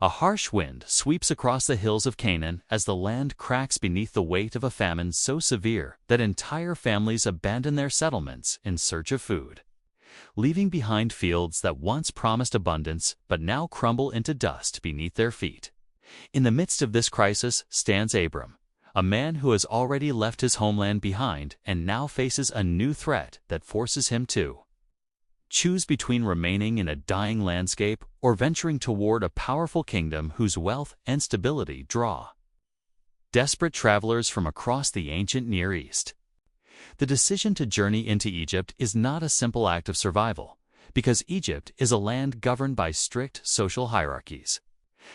A harsh wind sweeps across the hills of Canaan as the land cracks beneath the weight of a famine so severe that entire families abandon their settlements in search of food, leaving behind fields that once promised abundance but now crumble into dust beneath their feet. In the midst of this crisis stands Abram, a man who has already left his homeland behind and now faces a new threat that forces him to choose between remaining in a dying landscape or venturing toward a powerful kingdom whose wealth and stability draw desperate travelers from across the ancient Near East. The decision to journey into Egypt is not a simple act of survival, because Egypt is a land governed by strict social hierarchies,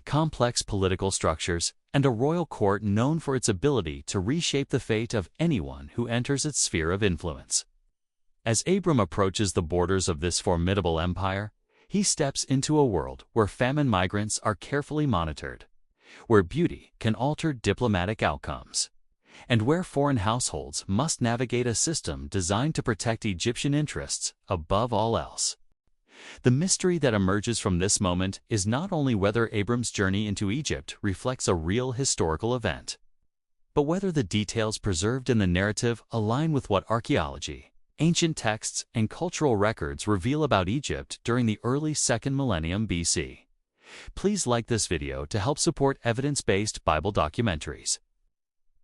complex political structures, and a royal court known for its ability to reshape the fate of anyone who enters its sphere of influence. As Abram approaches the borders of this formidable empire, he steps into a world where famine migrants are carefully monitored, where beauty can alter diplomatic outcomes, and where foreign households must navigate a system designed to protect Egyptian interests above all else. The mystery that emerges from this moment is not only whether Abram's journey into Egypt reflects a real historical event, but whether the details preserved in the narrative align with what archaeology, ancient texts, and cultural records reveal about Egypt during the early 2nd millennium BC. Please like this video to help support evidence-based Bible documentaries.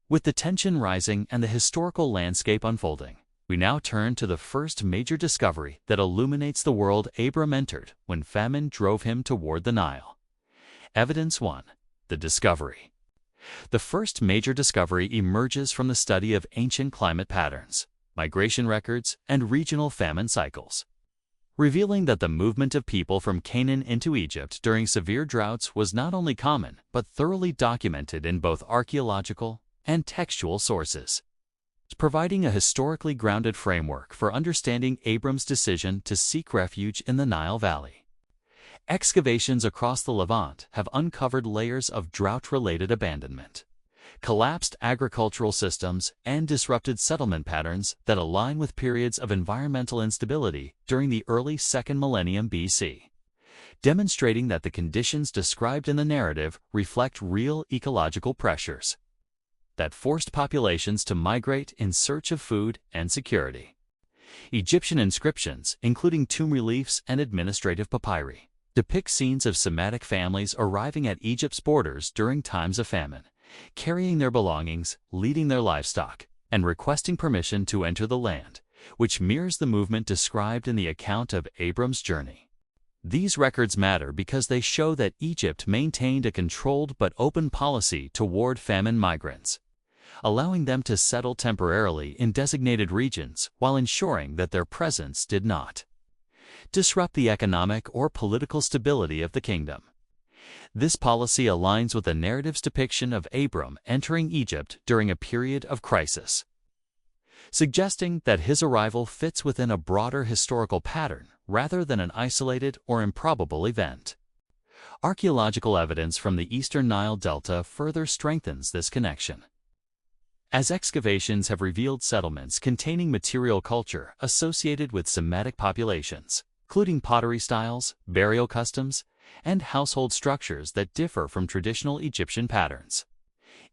With the tension rising and the historical landscape unfolding, we now turn to the first major discovery that illuminates the world Abram entered when famine drove him toward the Nile. Evidence 1. The discovery. The first major discovery emerges from the study of ancient climate patterns, migration records, and regional famine cycles, revealing that the movement of people from Canaan into Egypt during severe droughts was not only common but thoroughly documented in both archaeological and textual sources, providing a historically grounded framework for understanding Abram's decision to seek refuge in the Nile Valley. Excavations across the Levant have uncovered layers of drought-related abandonment, collapsed agricultural systems, and disrupted settlement patterns that align with periods of environmental instability during the early 2nd millennium BC, demonstrating that the conditions described in the narrative reflect real ecological pressures that forced populations to migrate in search of food and security. Egyptian inscriptions, including tomb reliefs and administrative papyri, depict scenes of Semitic families arriving at Egypt's borders during times of famine, carrying their belongings, leading their livestock, and requesting permission to enter the land, which mirrors the movement described in the account of Abram's journey. These records matter because they show that Egypt maintained a controlled but open policy toward famine migrants, allowing them to settle temporarily in designated regions while ensuring that their presence did not disrupt the economic or political stability of the kingdom. This policy aligns with the narrative's depiction of Abram entering Egypt during a period of crisis, suggesting that his arrival fits within a broader historical pattern rather than an isolated or improbable event. Archaeological evidence from the eastern Nile Delta further strengthens this connection, as excavations have revealed settlements containing material culture associated with Semitic populations, including pottery styles, burial customs, and household structures that differ from traditional Egyptian patterns,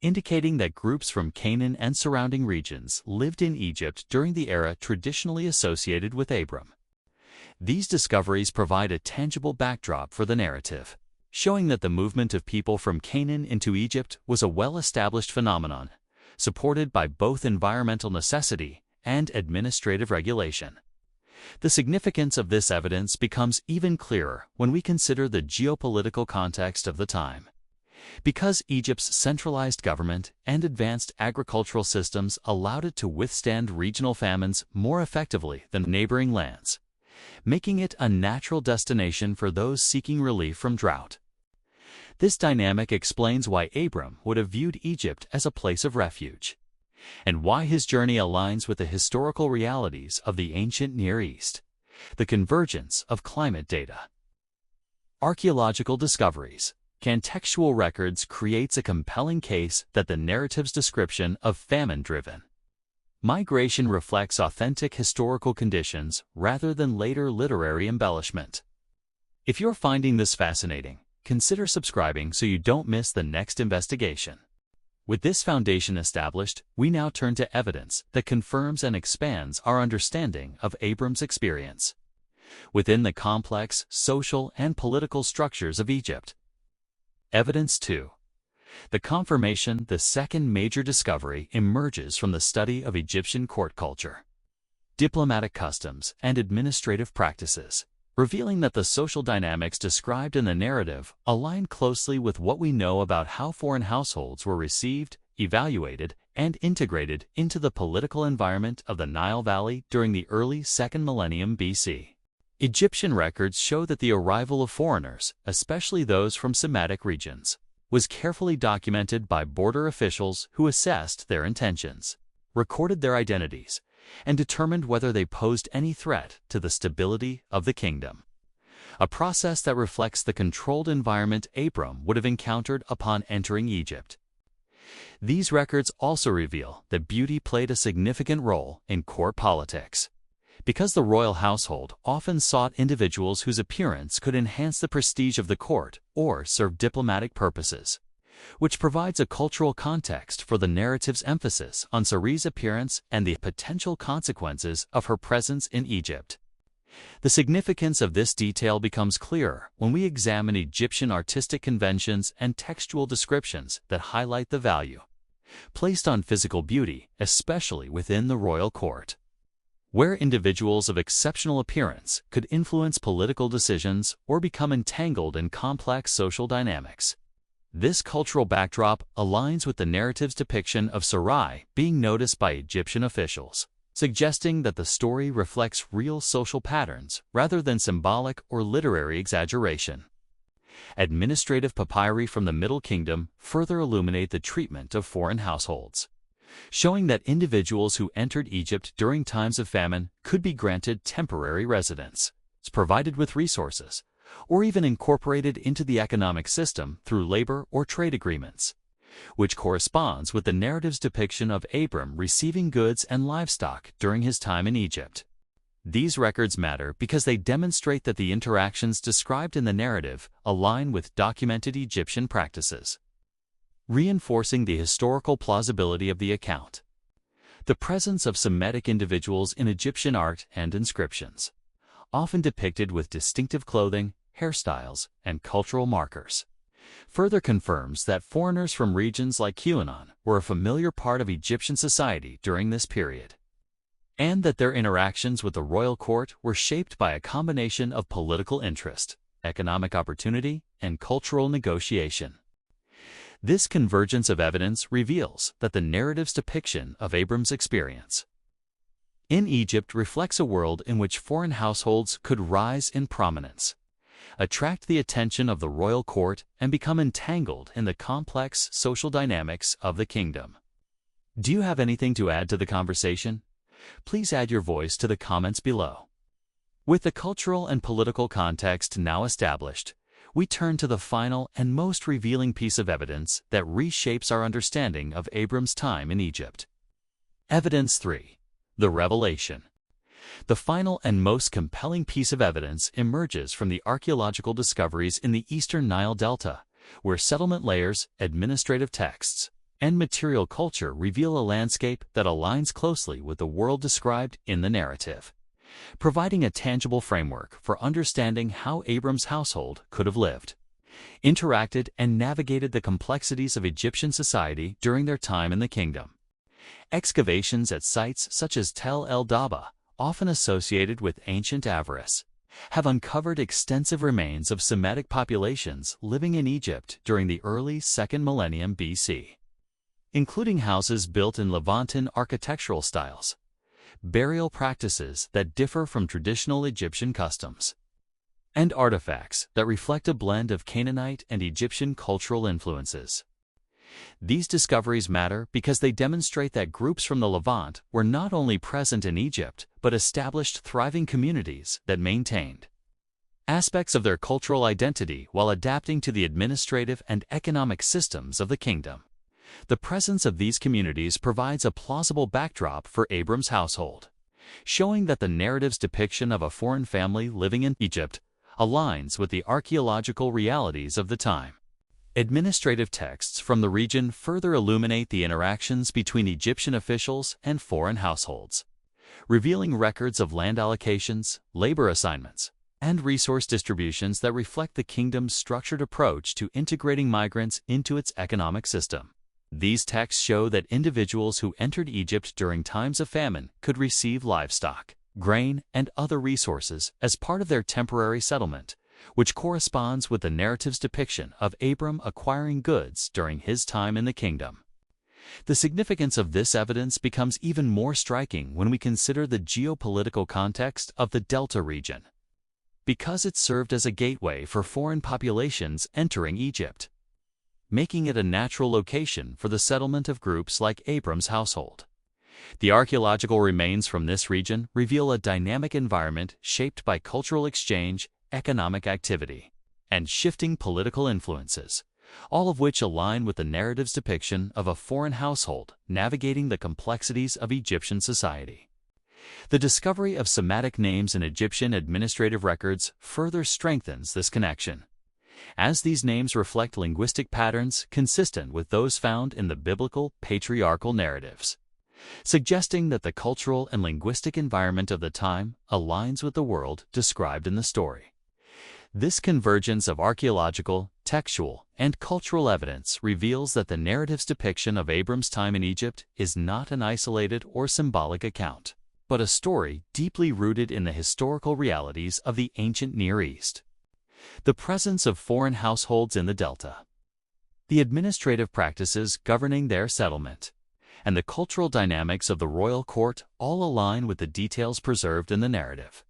indicating that groups from Canaan and surrounding regions lived in Egypt during the era traditionally associated with Abram. These discoveries provide a tangible backdrop for the narrative, showing that the movement of people from Canaan into Egypt was a well-established phenomenon, supported by both environmental necessity and administrative regulation. The significance of this evidence becomes even clearer when we consider the geopolitical context of the time. Because Egypt's centralized government and advanced agricultural systems allowed it to withstand regional famines more effectively than neighboring lands, making it a natural destination for those seeking relief from drought. This dynamic explains why Abram would have viewed Egypt as a place of refuge, and why his journey aligns with the historical realities of the ancient Near East, the convergence of climate data. Archaeological discoveries. Contextual records creates a compelling case that the narrative's description of famine-driven migration reflects authentic historical conditions rather than later literary embellishment. If you're finding this fascinating, consider subscribing so you don't miss the next investigation. With this foundation established, we now turn to evidence that confirms and expands our understanding of Abram's experience within the complex social and political structures of Egypt. Evidence 2. The confirmation. The second major discovery emerges from the study of Egyptian court culture, diplomatic customs, and administrative practices, revealing that the social dynamics described in the narrative align closely with what we know about how foreign households were received, evaluated, and integrated into the political environment of the Nile Valley during the early 2nd millennium BC. Egyptian records show that the arrival of foreigners, especially those from Semitic regions, was carefully documented by border officials who assessed their intentions, recorded their identities, and determined whether they posed any threat to the stability of the kingdom, a process that reflects the controlled environment Abram would have encountered upon entering Egypt. These records also reveal that beauty played a significant role in court politics, because the royal household often sought individuals whose appearance could enhance the prestige of the court or serve diplomatic purposes, which provides a cultural context for the narrative's emphasis on Sarai's appearance and the potential consequences of her presence in Egypt. The significance of this detail becomes clearer when we examine Egyptian artistic conventions and textual descriptions that highlight the value placed on physical beauty, especially within the royal court, where individuals of exceptional appearance could influence political decisions or become entangled in complex social dynamics. This cultural backdrop aligns with the narrative's depiction of Sarai being noticed by Egyptian officials, suggesting that the story reflects real social patterns rather than symbolic or literary exaggeration. Administrative papyri from the Middle Kingdom further illuminate the treatment of foreign households, showing that individuals who entered Egypt during times of famine could be granted temporary residence, provided with resources, or even incorporated into the economic system through labor or trade agreements, which corresponds with the narrative's depiction of Abram receiving goods and livestock during his time in Egypt. These records matter because they demonstrate that the interactions described in the narrative align with documented Egyptian practices, reinforcing the historical plausibility of the account. The presence of Semitic individuals in Egyptian art and inscriptions, often depicted with distinctive clothing, hairstyles, and cultural markers, further confirms that foreigners from regions like Qanon were a familiar part of Egyptian society during this period, and that their interactions with the royal court were shaped by a combination of political interest, economic opportunity, and cultural negotiation. This convergence of evidence reveals that the narrative's depiction of Abram's experience in Egypt reflects a world in which foreign households could rise in prominence, attract the attention of the royal court, and become entangled in the complex social dynamics of the kingdom. Do you have anything to add to the conversation? Please add your voice to the comments below. With the cultural and political context now established, we turn to the final and most revealing piece of evidence that reshapes our understanding of Abram's time in Egypt. Evidence 3. The Revelation. The final and most compelling piece of evidence emerges from the archaeological discoveries in the eastern Nile Delta, where settlement layers, administrative texts, and material culture reveal a landscape that aligns closely with the world described in the narrative, providing a tangible framework for understanding how Abram's household could have lived, interacted, and navigated the complexities of Egyptian society during their time in the kingdom. Excavations at sites such as Tel El Daba, often associated with ancient Avaris, have uncovered extensive remains of Semitic populations living in Egypt during the early 2nd millennium BC, including houses built in Levantine architectural styles, burial practices that differ from traditional Egyptian customs, and artifacts that reflect a blend of Canaanite and Egyptian cultural influences. These discoveries matter because they demonstrate that groups from the Levant were not only present in Egypt, but established thriving communities that maintained aspects of their cultural identity while adapting to the administrative and economic systems of the kingdom. The presence of these communities provides a plausible backdrop for Abram's household, showing that the narrative's depiction of a foreign family living in Egypt aligns with the archaeological realities of the time. Administrative texts from the region further illuminate the interactions between Egyptian officials and foreign households, revealing records of land allocations, labor assignments, and resource distributions that reflect the kingdom's structured approach to integrating migrants into its economic system. These texts show that individuals who entered Egypt during times of famine could receive livestock, grain, and other resources as part of their temporary settlement, which corresponds with the narrative's depiction of Abram acquiring goods during his time in the kingdom. The significance of this evidence becomes even more striking when we consider the geopolitical context of the Delta region, because it served as a gateway for foreign populations entering Egypt, making it a natural location for the settlement of groups like Abram's household. The archaeological remains from this region reveal a dynamic environment shaped by cultural exchange, economic activity, and shifting political influences, all of which align with the narrative's depiction of a foreign household navigating the complexities of Egyptian society. The discovery of Semitic names in Egyptian administrative records further strengthens this connection, as these names reflect linguistic patterns consistent with those found in the biblical patriarchal narratives, suggesting that the cultural and linguistic environment of the time aligns with the world described in the story. This convergence of archaeological, textual, and cultural evidence reveals that the narrative's depiction of Abram's time in Egypt is not an isolated or symbolic account, but a story deeply rooted in the historical realities of the ancient Near East. The presence of foreign households in the Delta, the administrative practices governing their settlement, and the cultural dynamics of the royal court all align with the details preserved in the narrative,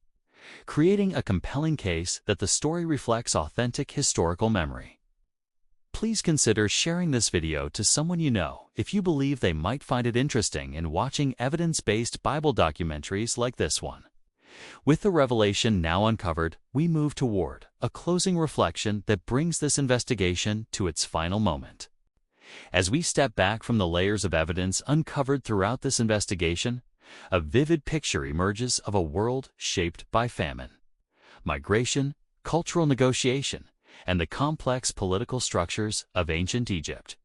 creating a compelling case that the story reflects authentic historical memory. Please consider sharing this video to someone you know if you believe they might find it interesting in watching evidence-based Bible documentaries like this one. With the revelation now uncovered, we move toward a closing reflection that brings this investigation to its final moment. As we step back from the layers of evidence uncovered throughout this investigation, a vivid picture emerges of a world shaped by famine, migration, cultural negotiation, and the complex political structures of ancient Egypt,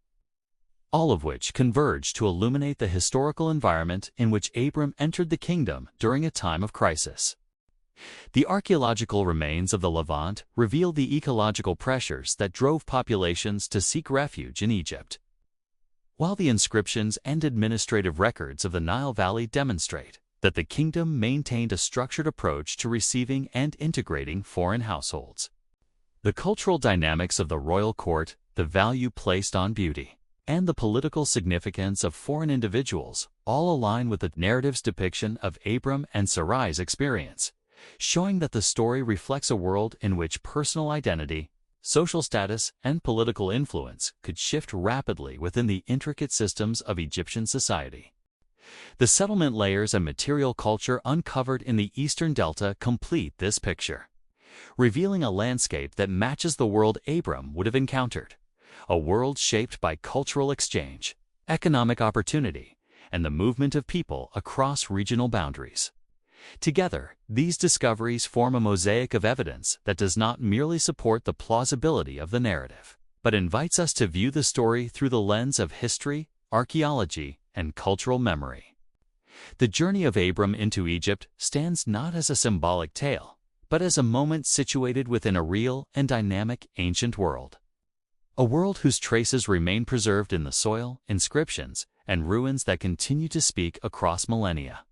all of which converge to illuminate the historical environment in which Abram entered the kingdom during a time of crisis. The archaeological remains of the Levant reveal the ecological pressures that drove populations to seek refuge in Egypt, while the inscriptions and administrative records of the Nile Valley demonstrate that the kingdom maintained a structured approach to receiving and integrating foreign households. The cultural dynamics of the royal court, the value placed on beauty, and the political significance of foreign individuals all align with the narrative's depiction of Abram and Sarai's experience, showing that the story reflects a world in which personal identity, social status, and political influence could shift rapidly within the intricate systems of Egyptian society. The settlement layers and material culture uncovered in the Eastern Delta complete this picture, revealing a landscape that matches the world Abram would have encountered, a world shaped by cultural exchange, economic opportunity, and the movement of people across regional boundaries. Together, these discoveries form a mosaic of evidence that does not merely support the plausibility of the narrative, but invites us to view the story through the lens of history, archaeology, and cultural memory. The journey of Abram into Egypt stands not as a symbolic tale, but as a moment situated within a real and dynamic ancient world. A world whose traces remain preserved in the soil, inscriptions, and ruins that continue to speak across millennia.